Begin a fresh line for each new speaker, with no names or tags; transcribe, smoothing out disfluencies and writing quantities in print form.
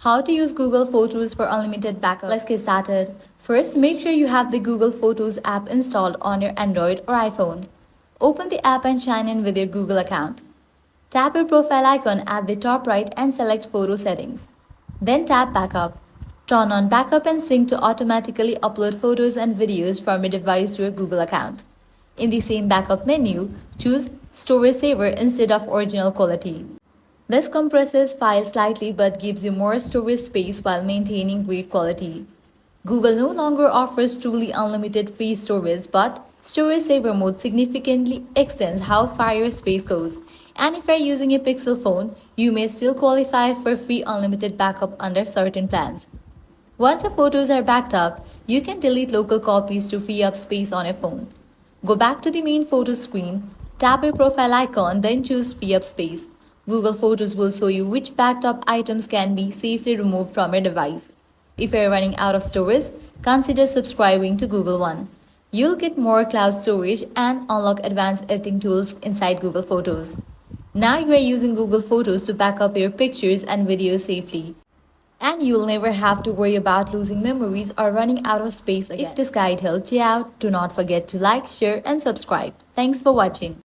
How to use Google Photos for unlimited backup. Let's get started. First, make sure you have the Google Photos app installed on your Android or iPhone. Open the app and sign in with your Google account. Tap your profile icon at the top right and select Photo Settings. Then tap Backup. Turn on Backup and Sync to automatically upload photos and videos from your device to your Google account. In the same backup menu, choose Storage Saver instead of original quality. This compresses files slightly but gives you more storage space while maintaining great quality. Google no longer offers truly unlimited free storage, but Storage Saver mode significantly extends how far your space goes. And if you're using a Pixel phone, you may still qualify for free unlimited backup under certain plans. Once the photos are backed up, you can delete local copies to free up space on your phone. Go back to the main photo screen, tap your profile icon, then choose Free Up Space. Google Photos will show you which backed up items can be safely removed from your device. If you're running out of storage, consider subscribing to Google One. You'll get more cloud storage and unlock advanced editing tools inside Google Photos. Now you are using Google Photos to back up your pictures and videos safely. And you'll never have to worry about losing memories or running out of space again. If this guide helped you out, do not forget to like, share, and subscribe. Thanks for watching.